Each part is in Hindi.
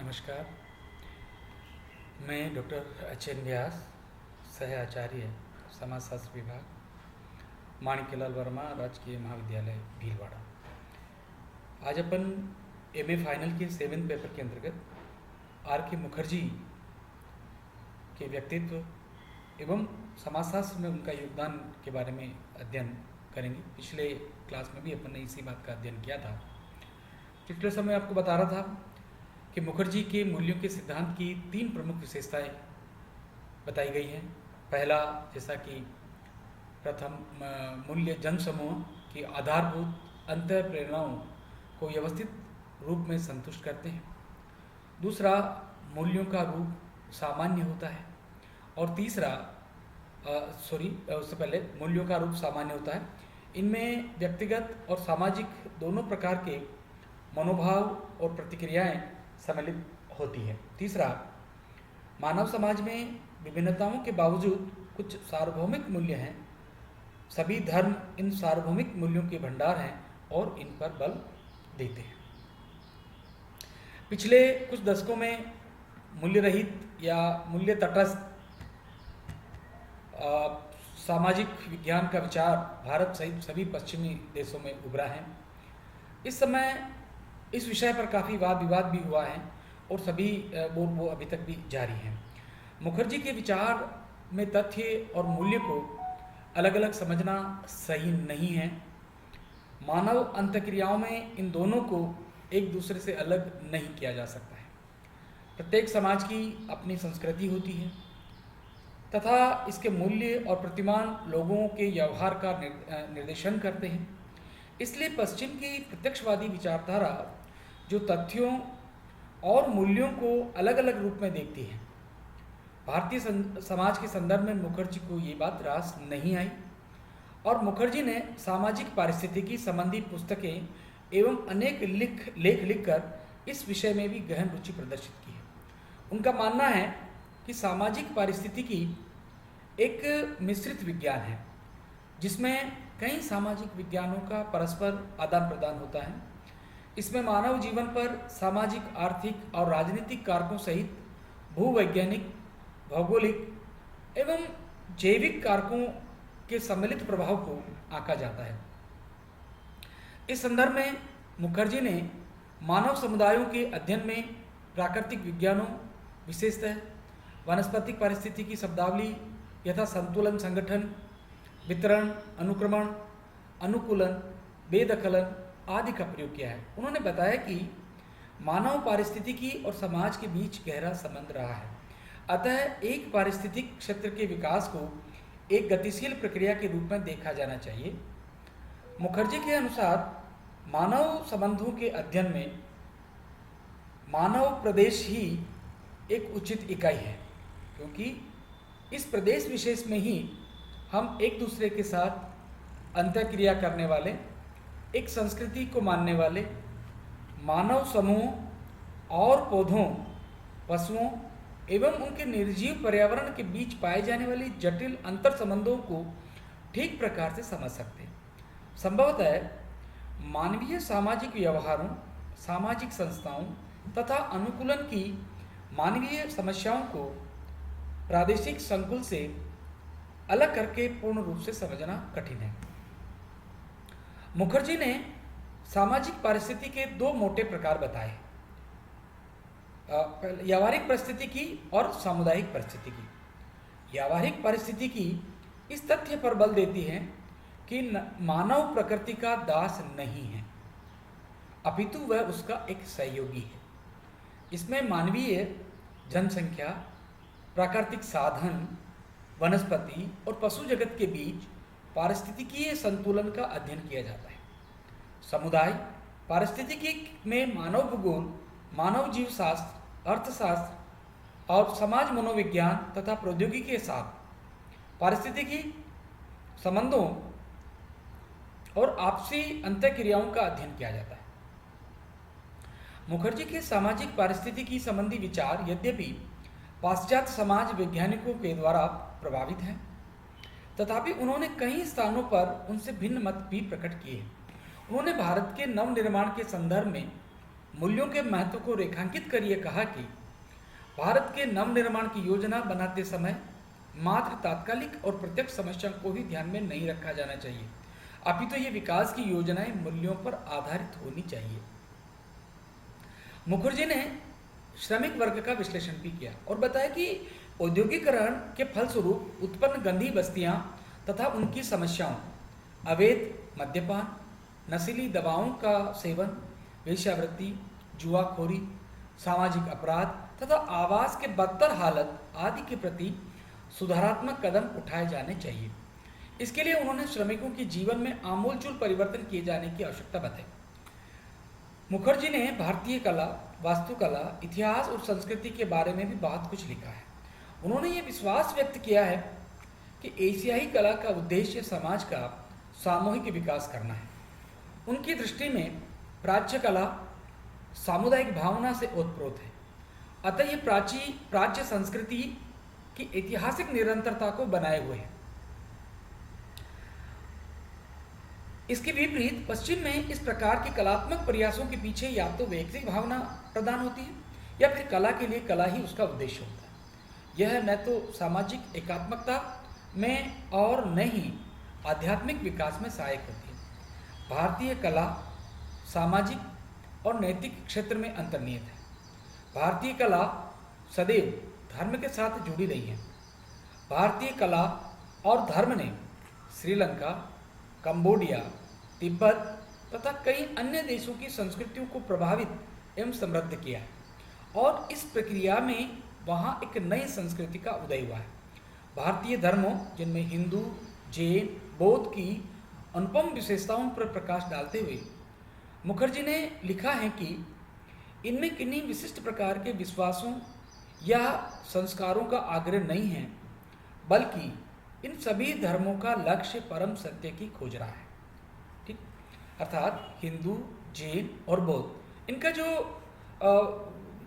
नमस्कार। मैं डॉक्टर एच.एन. व्यास, सह आचार्य समाजशास्त्र विभाग, माणिक्यलाल वर्मा राजकीय महाविद्यालय भीलवाड़ा। आज अपन एमए फाइनल के 7th पेपर के अंतर्गत आर के मुखर्जी के व्यक्तित्व एवं समाजशास्त्र में उनका योगदान के बारे में अध्ययन करेंगे। पिछले क्लास में भी अपन ने इसी बात का अध्ययन किया था। पिछले समय आपको बता रहा था कि मुखर्जी के मूल्यों के सिद्धांत की 3 प्रमुख विशेषताएं बताई गई हैं। पहला, जैसा कि प्रथम मूल्य जन समूह की आधारभूत अंतर प्रेरणाओं को व्यवस्थित रूप में संतुष्ट करते हैं। दूसरा, मूल्यों का रूप सामान्य होता है। और तीसरा, उससे पहले मूल्यों का रूप सामान्य होता है। इनमें व्यक्तिगत और सामाजिक दोनों प्रकार के मनोभाव और प्रतिक्रियाएं सम्मिलित होती है। तीसरा, मानव समाज में विभिन्नताओं के बावजूद कुछ सार्वभौमिक मूल्य हैं। सभी धर्म इन सार्वभौमिक मूल्यों के भंडार हैं और इन पर बल देते हैं। पिछले कुछ दशकों में मूल्य रहित या मूल्य तटस्थ सामाजिक विज्ञान का विचार भारत सहित सभी पश्चिमी देशों में उभरा है। इस समय इस विषय पर काफ़ी वाद विवाद भी हुआ है और सभी वो अभी तक भी जारी हैं। मुखर्जी के विचार में तथ्य और मूल्य को अलग अलग समझना सही नहीं है। मानव अंतःक्रियाओं में इन दोनों को एक दूसरे से अलग नहीं किया जा सकता है। प्रत्येक समाज की अपनी संस्कृति होती है तथा इसके मूल्य और प्रतिमान लोगों के व्यवहार का निर्देशन करते हैं। इसलिए पश्चिम की प्रत्यक्षवादी विचारधारा जो तथ्यों और मूल्यों को अलग अलग रूप में देखती है, भारतीय समाज के संदर्भ में मुखर्जी को ये बात रास नहीं आई और मुखर्जी ने सामाजिक पारिस्थितिकी संबंधी पुस्तकें एवं अनेक लेख लिखकर इस विषय में भी गहन रुचि प्रदर्शित की है। उनका मानना है कि सामाजिक पारिस्थितिकी एक मिश्रित विज्ञान है जिसमें कई सामाजिक विज्ञानों का परस्पर आदान प्रदान होता है। इसमें मानव जीवन पर सामाजिक, आर्थिक और राजनीतिक कारकों सहित भूवैज्ञानिक, भौगोलिक एवं जैविक कारकों के सम्मिलित प्रभाव को आंका जाता है। इस संदर्भ में मुखर्जी ने मानव समुदायों के अध्ययन में प्राकृतिक विज्ञानों, विशेषतः वनस्पतिक पारिस्थितिकी शब्दावली यथा संतुलन, संगठन, वितरण, अनुक्रमण, अनुकूलन, बेदखलन आदि का प्रयोग किया है। उन्होंने बताया कि मानव पारिस्थितिकी और समाज के बीच गहरा संबंध रहा है। अतः एक पारिस्थितिक क्षेत्र के विकास को एक गतिशील प्रक्रिया के रूप में देखा जाना चाहिए। मुखर्जी के अनुसार मानव संबंधों के अध्ययन में मानव प्रदेश ही एक उचित इकाई है, क्योंकि इस प्रदेश विशेष में ही हम एक दूसरे के साथ अंतःक्रिया करने वाले, एक संस्कृति को मानने वाले मानव समूह और पौधों, पशुओं एवं उनके निर्जीव पर्यावरण के बीच पाए जाने वाली जटिल अंतर संबंधों को ठीक प्रकार से समझ सकते हैं। संभवतः मानवीय सामाजिक व्यवहारों, सामाजिक संस्थाओं तथा अनुकूलन की मानवीय समस्याओं को प्रादेशिक संकुल से अलग करके पूर्ण रूप से समझना कठिन है। मुखर्जी ने सामाजिक परिस्थिति के 2 मोटे प्रकार बताए, व्यावहारिक परिस्थितिकी और सामुदायिक परिस्थितिकी। व्यावहारिक परिस्थितिकी इस तथ्य पर बल देती है कि मानव प्रकृति का दास नहीं है, अपितु वह उसका एक सहयोगी है। इसमें मानवीय जनसंख्या, प्राकृतिक साधन, वनस्पति और पशु जगत के बीच पारिस्थितिकीय संतुलन का अध्ययन किया जाता है। समुदाय पारिस्थितिकी में मानव भूगोल, मानव जीव शास्त्र, अर्थशास्त्र और समाज मनोविज्ञान तथा प्रौद्योगिकी के साथ पारिस्थितिकी संबंधों और आपसी अंतःक्रियाओं का अध्ययन किया जाता है। मुखर्जी के सामाजिक पारिस्थितिकी संबंधी विचार यद्यपि पाश्चात्य समाज वैज्ञानिकों के द्वारा प्रभावित हैं, तथापि उन्होंने कई स्थानों पर उनसे भिन्न मत भी प्रकट किए। उन्होंने भारत के नवनिर्माण के संदर्भ में मूल्यों के महत्व को रेखांकित कर ये कहा कि भारत के नवनिर्माण की योजना बनाते समय मात्र तात्कालिक और प्रत्यक्ष समस्या को ही ध्यान में नहीं रखा जाना चाहिए, अपितु ये विकास की योजनाएं मूल्यों पर आधारित होनी चाहिए। मुखर्जी ने श्रमिक वर्ग का विश्लेषण भी किया और बताया कि औद्योगिकरण के फलस्वरूप उत्पन्न गंदी बस्तियां तथा उनकी समस्याओं, अवैध मद्यपान, नशीली दवाओं का सेवन, वेश्यावृत्ति, जुआखोरी, सामाजिक अपराध तथा आवास के बदतर हालत आदि के प्रति सुधारात्मक कदम उठाए जाने चाहिए। इसके लिए उन्होंने श्रमिकों के जीवन में आमूलचूल परिवर्तन किए जाने की आवश्यकता बताई। मुखर्जी ने भारतीय कला, वास्तुकला, इतिहास और संस्कृति के बारे में भी बहुत कुछ लिखा है। उन्होंने ये विश्वास व्यक्त किया है कि एशियाई कला का उद्देश्य समाज का सामूहिक विकास करना है। उनकी दृष्टि में प्राच्य कला सामुदायिक भावना से ओतप्रोत है, अतः ये प्राच्य संस्कृति की ऐतिहासिक निरंतरता को बनाए हुए है। इसके विपरीत पश्चिम में इस प्रकार के कलात्मक प्रयासों के पीछे या तो वैयक्तिक भावना प्रदान होती है या फिर कला के लिए कला ही उसका उद्देश्य होता है। यह न तो सामाजिक एकात्मकता में और न ही आध्यात्मिक विकास में सहायक होती है। भारतीय कला सामाजिक और नैतिक क्षेत्र में अंतर्निहित है। भारतीय कला सदैव धर्म के साथ जुड़ी रही है। भारतीय कला और धर्म ने श्रीलंका, कंबोडिया, तिब्बत तथा कई अन्य देशों की संस्कृतियों को प्रभावित एवं समृद्ध किया है और इस प्रक्रिया में वहाँ एक नई संस्कृति का उदय हुआ है। भारतीय धर्मों जिनमें हिंदू, जैन, बौद्ध की अनुपम विशेषताओं पर प्रकाश डालते हुए मुखर्जी ने लिखा है कि इनमें किन्हीं विशिष्ट प्रकार के विश्वासों या संस्कारों का आग्रह नहीं है, बल्कि इन सभी धर्मों का लक्ष्य परम सत्य की खोज रहा है। ठीक, अर्थात हिंदू, जैन और बौद्ध, इनका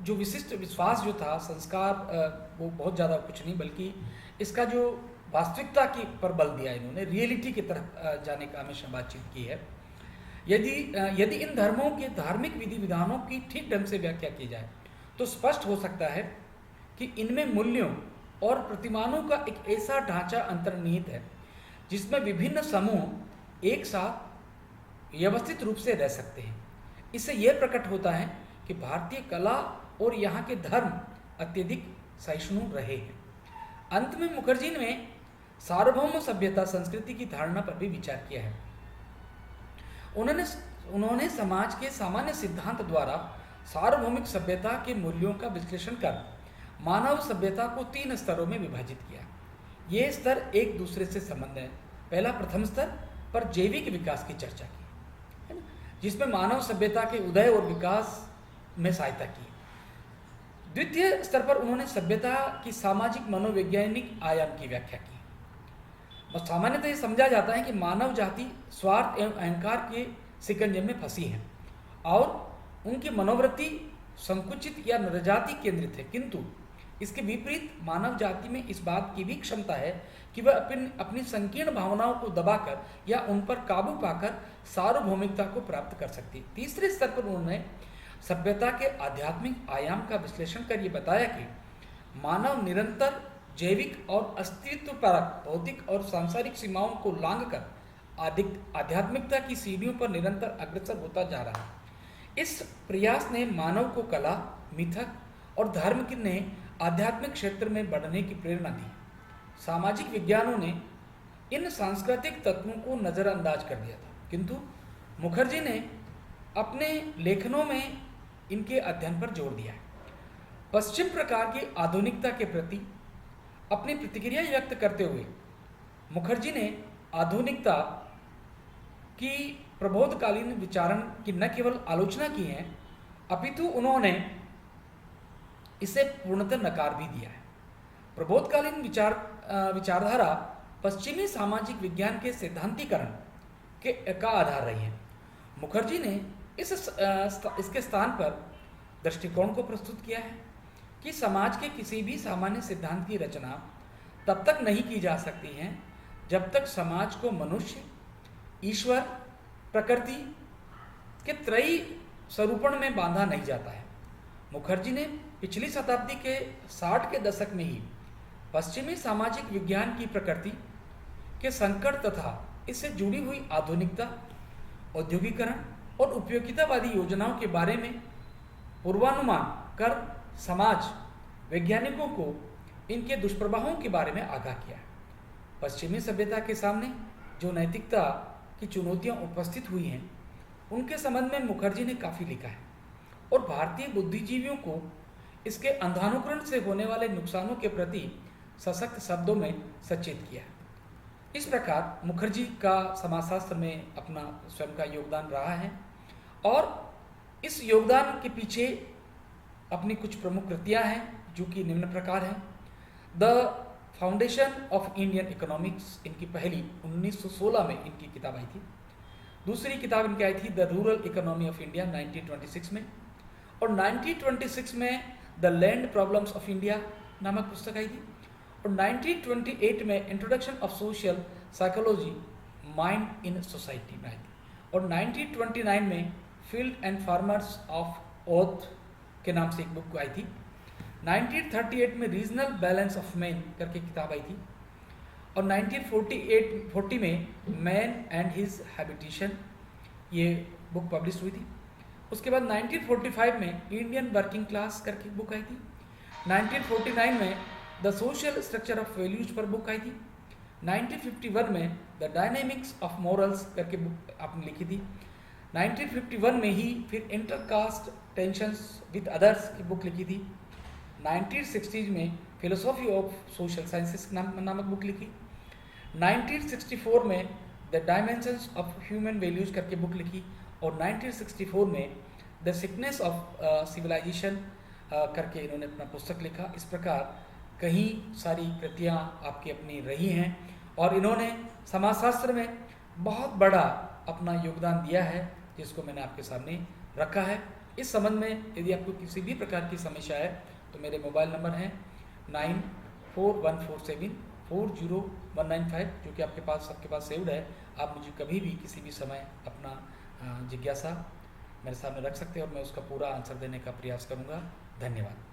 जो विशिष्ट विश्वास जो था, संस्कार, वो बहुत ज़्यादा कुछ नहीं, बल्कि इसका जो वास्तविकता की पर बल दिया इन्होंने, रियलिटी की तरफ जाने का हमेशा बातचीत की है। यदि इन धर्मों के धार्मिक विधि विधानों की ठीक ढंग से व्याख्या की जाए तो स्पष्ट हो सकता है कि इनमें मूल्यों और प्रतिमानों का एक ऐसा ढांचा अंतर्निहित है जिसमें विभिन्न समूह एक साथ व्यवस्थित रूप से रह सकते हैं। इससे यह प्रकट होता है कि भारतीय कला और यहाँ के धर्म अत्यधिक सहिष्णु रहे हैं। अंत में मुखर्जी ने सार्वभौम सभ्यता संस्कृति की धारणा पर भी विचार किया है। उन्होंने समाज के सामान्य सिद्धांत द्वारा सार्वभौमिक सभ्यता के मूल्यों का विश्लेषण कर मानव सभ्यता को 3 स्तरों में विभाजित किया। ये स्तर एक दूसरे से संबंध है। पहला, प्रथम स्तर पर जैविक विकास की चर्चा की है ना, जिसमें मानव सभ्यता के उदय और विकास में सहायता की। द्वितीय स्तर पर उन्होंने सभ्यता की सामाजिक मनोवैज्ञानिक आयाम की व्याख्या की। और सामान्यतः ये समझा जाता है कि मानव जाति स्वार्थ एवं अहंकार के शिकंजे में फंसी है और उनकी मनोवृत्ति संकुचित या नरजाति केंद्रित है, किंतु इसके विपरीत मानव जाति में इस बात की भी क्षमता है कि वह अपनी संकीर्ण भावनाओं को दबाकर या उन पर काबू पाकर सार्वभौमिकता को प्राप्त कर सकती है। तीसरे स्तर पर उन्होंने सभ्यता के आध्यात्मिक आयाम का विश्लेषण कर ये बताया कि मानव निरंतर जैविक और अस्तित्वपरक भौतिक और सांसारिक सीमाओं को लांघकर आध्यात्मिकता की सीढ़ियों पर निरंतर अग्रसर होता जा रहा है। इस प्रयास ने मानव को कला, मिथक और धर्म ने आध्यात्मिक क्षेत्र में बढ़ने की प्रेरणा दी। सामाजिक विज्ञानों ने इन सांस्कृतिक तत्वों को नज़रअंदाज कर दिया था, किंतु मुखर्जी ने अपने लेखनों में इनके अध्ययन पर जोर दिया है। पश्चिम प्रकार की आधुनिकता के प्रति अपनी प्रतिक्रिया व्यक्त करते हुए मुखर्जी ने आधुनिकता की प्रबोधकालीन विचारण की न केवल आलोचना की है, अपितु उन्होंने इसे पूर्णतः नकार भी दिया है। प्रबोधकालीन विचारधारा पश्चिमी सामाजिक विज्ञान के सिद्धांतीकरण का आधार रही है। मुखर्जी ने इसके स्थान पर दृष्टिकोण को प्रस्तुत किया है कि समाज के किसी भी सामान्य सिद्धांत की रचना तब तक नहीं की जा सकती है जब तक समाज को मनुष्य, ईश्वर, प्रकृति के त्रयी स्वरूपण में बांधा नहीं जाता है। मुखर्जी ने पिछली शताब्दी के 60 के दशक में ही पश्चिमी सामाजिक विज्ञान की प्रकृति के संकट तथा इससे जुड़ी हुई आधुनिकता, औद्योगिकरण और उपयोगितावादी योजनाओं के बारे में पूर्वानुमान कर समाज वैज्ञानिकों को इनके दुष्प्रभावों के बारे में आगाह किया है। पश्चिमी सभ्यता के सामने जो नैतिकता की चुनौतियां उपस्थित हुई हैं, उनके संबंध में मुखर्जी ने काफ़ी लिखा है और भारतीय बुद्धिजीवियों को इसके अंधानुकरण से होने वाले नुकसानों के प्रति सशक्त शब्दों में सचेत किया है। इस प्रकार मुखर्जी का समाजशास्त्र में अपना स्वयं का योगदान रहा है और इस योगदान के पीछे अपनी कुछ प्रमुख कृतियाँ हैं जो कि निम्न प्रकार हैं। The foundation of Indian economics इनकी पहली 1916 में इनकी किताब आई थी। दूसरी किताब इनकी आई थी the rural economy of India 1926 में, और 1926 में the land problems of India नामक पुस्तक आई थी, और 1928 में introduction of social psychology mind in society में आई थी, और 1929 में field and farmers of oath के नाम से एक बुक आई थी। 1938 में रीजनल बैलेंस ऑफ मैन करके किताब आई थी, और 1940 में मैन एंड हिज हैबिटेशन ये बुक पब्लिश हुई थी। उसके बाद 1945 में इंडियन वर्किंग क्लास करके बुक आई थी। 1949 में the social structure of values पर बुक आई थी। 1951 में द डायनेमिक्स ऑफ मॉरल्स करके बुक आपने लिखी थी। 1951 में ही फिर इंटरकास्ट टेंशंस विद अदर्स की बुक लिखी थी। 1960 में फिलोसॉफी ऑफ सोशल साइंसेस नामक बुक लिखी। 1964 में the dimensions of human values करके बुक लिखी, और 1964 में द सिकनेस ऑफ सिविलाइजेशन करके इन्होंने अपना पुस्तक लिखा। इस प्रकार कई सारी कृतियाँ आपकी अपनी रही हैं और इन्होंने समाजशास्त्र में बहुत बड़ा अपना योगदान दिया है, जिसको मैंने आपके सामने रखा है। इस संबंध में यदि आपको किसी भी प्रकार की समस्या है तो मेरे मोबाइल नंबर हैं 9414740195, जो कि आपके पास सेव्ड है। आप मुझे कभी भी किसी भी समय अपना जिज्ञासा मेरे सामने रख सकते हैं और मैं उसका पूरा आंसर देने का प्रयास करूंगा। धन्यवाद।